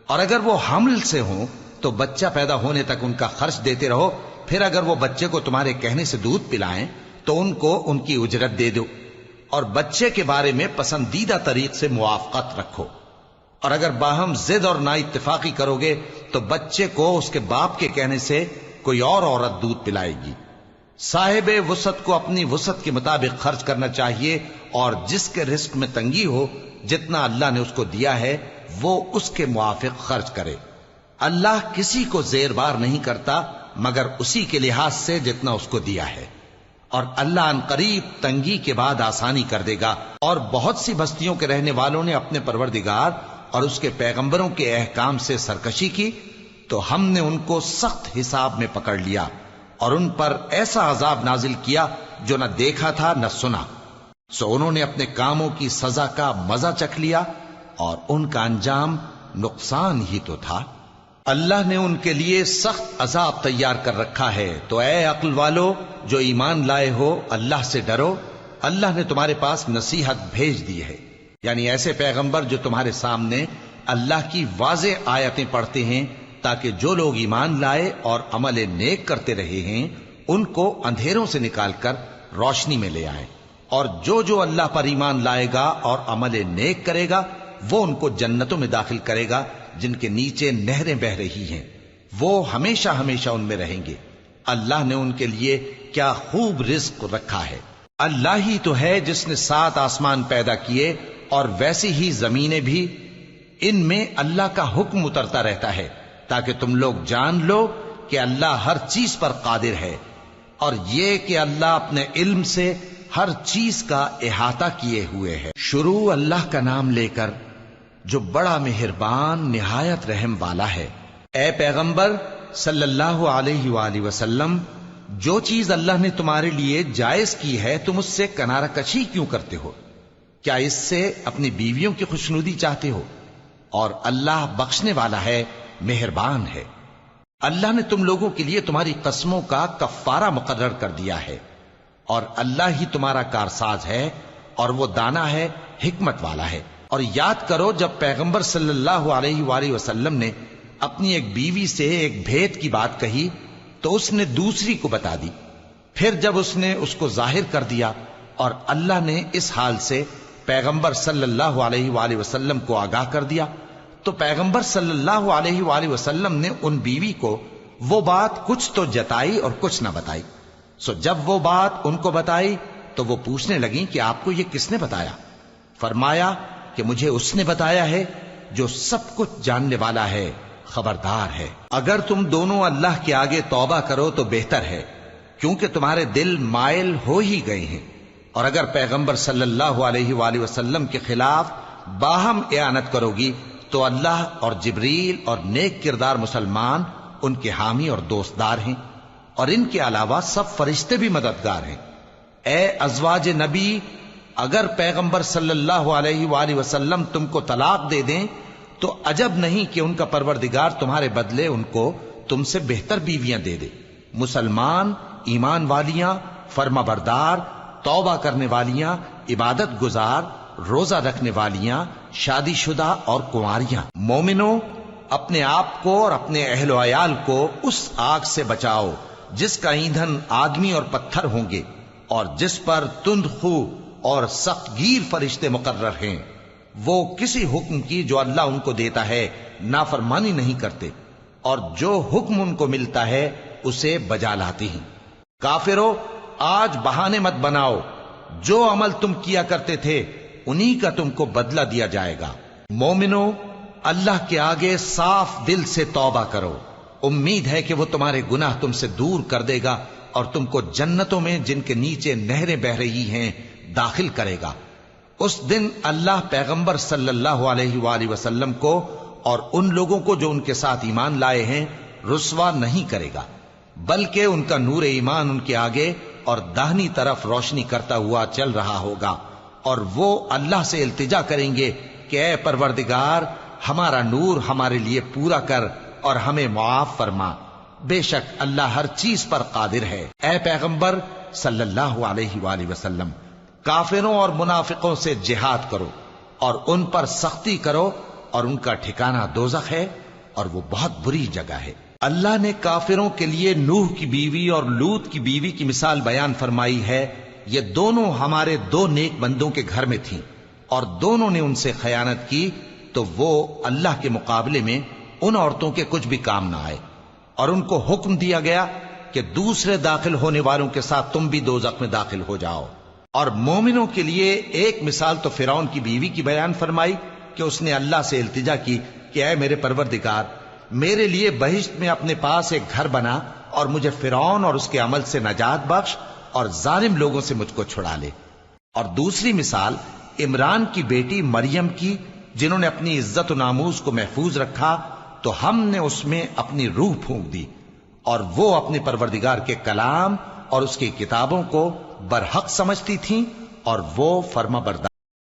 اور اگر وہ حمل سے ہوں تو بچہ پیدا ہونے تک ان کا خرچ دیتے رہو، پھر اگر وہ بچے کو تمہارے کہنے سے دودھ پلائیں تو ان کو ان کی اجرت دے دو، اور بچے کے بارے میں پسندیدہ طریق سے موافقت رکھو، اور اگر باہم ضد اور نا اتفاقی کرو گے تو بچے کو اس کے باپ کے کہنے سے کوئی اور عورت دودھ پلائے گی۔ صاحب وسعت کو اپنی وسعت کے مطابق خرچ کرنا چاہیے، اور جس کے رزق میں تنگی ہو جتنا اللہ نے اس کو دیا ہے وہ اس کے موافق خرچ کرے۔ اللہ کسی کو زیر بار نہیں کرتا مگر اسی کے لحاظ سے جتنا اس کو دیا ہے، اور اللہ ان قریب تنگی کے بعد آسانی کر دے گا۔ اور بہت سی بستیوں کے رہنے والوں نے اپنے پروردگار اور اس کے پیغمبروں کے احکام سے سرکشی کی تو ہم نے ان کو سخت حساب میں پکڑ لیا، اور ان پر ایسا عذاب نازل کیا جو نہ دیکھا تھا نہ سنا، سو انہوں نے اپنے کاموں کی سزا کا مزہ چکھ لیا، اور ان کا انجام نقصان ہی تو تھا۔ اللہ نے ان کے لیے سخت عذاب تیار کر رکھا ہے، تو اے عقل والو جو ایمان لائے ہو اللہ سے ڈرو۔ اللہ نے تمہارے پاس نصیحت بھیج دی ہے، یعنی ایسے پیغمبر جو تمہارے سامنے اللہ کی واضح آیتیں پڑھتے ہیں تاکہ جو لوگ ایمان لائے اور عمل نیک کرتے رہے ہیں ان کو اندھیروں سے نکال کر روشنی میں لے آئیں، اور جو اللہ پر ایمان لائے گا اور عمل نیک کرے گا وہ ان کو جنتوں میں داخل کرے گا جن کے نیچے نہریں بہ رہی ہیں، وہ ہمیشہ ہمیشہ ان میں رہیں گے۔ اللہ نے ان کے لیے کیا خوب رزق رکھا ہے۔ اللہ ہی تو ہے جس نے 7 آسمان پیدا کیے اور ویسی ہی زمینیں بھی، ان میں اللہ کا حکم اترتا رہتا ہے تاکہ تم لوگ جان لو کہ اللہ ہر چیز پر قادر ہے، اور یہ کہ اللہ اپنے علم سے ہر چیز کا احاطہ کیے ہوئے ہے۔ شروع اللہ کا نام لے کر جو بڑا مہربان نہایت رحم والا ہے۔ اے پیغمبر صلی اللہ علیہ وآلہ وسلم، جو چیز اللہ نے تمہارے لیے جائز کی ہے تم اس سے کنارہ کشی کیوں کرتے ہو؟ کیا اس سے اپنی بیویوں کی خوشنودی چاہتے ہو؟ اور اللہ بخشنے والا ہے، مہربان ہے۔ اللہ نے تم لوگوں کے لیے تمہاری قسموں کا کفارہ مقرر کر دیا ہے، اور اللہ ہی تمہارا کارساز ہے، اور وہ دانا ہے، حکمت والا ہے۔ اور یاد کرو جب پیغمبر صلی اللہ علیہ وآلہ وسلم نے اپنی ایک بیوی سے ایک بھید کی بات کہی تو اس نے دوسری کو بتا دی، پھر جب اس نے اس کو ظاہر کر دیا اور اللہ نے اس حال سے پیغمبر صلی اللہ علیہ وآلہ وسلم کو آگاہ کر دیا تو پیغمبر صلی اللہ علیہ وآلہ وسلم نے ان بیوی کو وہ بات کچھ تو جتائی اور کچھ نہ بتائی۔ سو جب وہ بات ان کو بتائی تو وہ پوچھنے لگیں کہ آپ کو یہ کس نے بتایا؟ فرمایا کہ مجھے اس نے بتایا ہے جو سب کچھ جاننے والا ہے، خبردار ہے۔ اگر تم دونوں اللہ کے آگے توبہ کرو تو بہتر ہے، کیونکہ تمہارے دل مائل ہو ہی گئے ہیں، اور اگر پیغمبر صلی اللہ علیہ وآلہ وسلم کے خلاف باہم اعانت کرو گی تو اللہ اور جبریل اور نیک کردار مسلمان ان کے حامی اور دوستدار ہیں، اور ان کے علاوہ سب فرشتے بھی مددگار ہیں۔ اے ازواج نبی، اگر پیغمبر صلی اللہ علیہ وآلہ وسلم تم کو طلاق دے دیں تو عجب نہیں کہ ان کا پروردگار تمہارے بدلے ان کو تم سے بہتر بیویاں دے دے، مسلمان، ایمان والیاں، فرما بردار، توبہ کرنے والیاں، عبادت گزار، روزہ رکھنے والیاں، شادی شدہ اور کنواریاں۔ مومنوں، اپنے آپ کو اور اپنے اہل و عیال کو اس آگ سے بچاؤ جس کا ایندھن آدمی اور پتھر ہوں گے، اور جس پر تند خو اور سخت گیر فرشتے مقرر ہیں۔ وہ کسی حکم کی جو اللہ ان کو دیتا ہے نافرمانی نہیں کرتے، اور جو حکم ان کو ملتا ہے اسے بجا لاتے ہیں۔ کافرو، آج بہانے مت بناؤ، جو عمل تم کیا کرتے تھے انہی کا تم کو بدلہ دیا جائے گا۔ مومنو، اللہ کے آگے صاف دل سے توبہ کرو، امید ہے کہ وہ تمہارے گناہ تم سے دور کر دے گا اور تم کو جنتوں میں جن کے نیچے نہریں بہ رہی ہیں داخل کرے گا۔ اس دن اللہ پیغمبر صلی اللہ علیہ وآلہ وسلم کو اور ان لوگوں کو جو ان کے ساتھ ایمان لائے ہیں رسوا نہیں کرے گا، بلکہ ان کا نور ایمان ان کے آگے اور داہنی طرف روشنی کرتا ہوا چل رہا ہوگا، اور وہ اللہ سے التجا کریں گے کہ اے پروردگار، ہمارا نور ہمارے لیے پورا کر اور ہمیں معاف فرما، بے شک اللہ ہر چیز پر قادر ہے۔ اے پیغمبر صلی اللہ علیہ وآلہ وسلم، کافروں اور منافقوں سے جہاد کرو اور ان پر سختی کرو، اور ان کا ٹھکانہ دوزخ ہے اور وہ بہت بری جگہ ہے۔ اللہ نے کافروں کے لیے نوح کی بیوی اور لوط کی بیوی کی مثال بیان فرمائی ہے۔ یہ دونوں ہمارے دو نیک بندوں کے گھر میں تھیں، اور دونوں نے ان سے خیانت کی تو وہ اللہ کے مقابلے میں ان عورتوں کے کچھ بھی کام نہ آئے، اور ان کو حکم دیا گیا کہ دوسرے داخل ہونے والوں کے ساتھ تم بھی دوزخ میں داخل ہو جاؤ۔ اور مومنوں کے لیے ایک مثال تو فرعون کی بیوی کی بیان فرمائی کہ اس نے اللہ سے التجا کی کہ اے میرے پروردگار، میرے لیے بہشت میں اپنے پاس ایک گھر بنا اور مجھے فرعون اور اس کے عمل سے نجات بخش اور ظالم لوگوں سے مجھ کو چھڑا لے۔ اور دوسری مثال عمران کی بیٹی مریم کی، جنہوں نے اپنی عزت و ناموس کو محفوظ رکھا تو ہم نے اس میں اپنی روح پھونک دی، اور وہ اپنے پروردگار کے کلام اور اس کی کتابوں کو برحق سمجھتی تھیں، اور وہ فرما بردار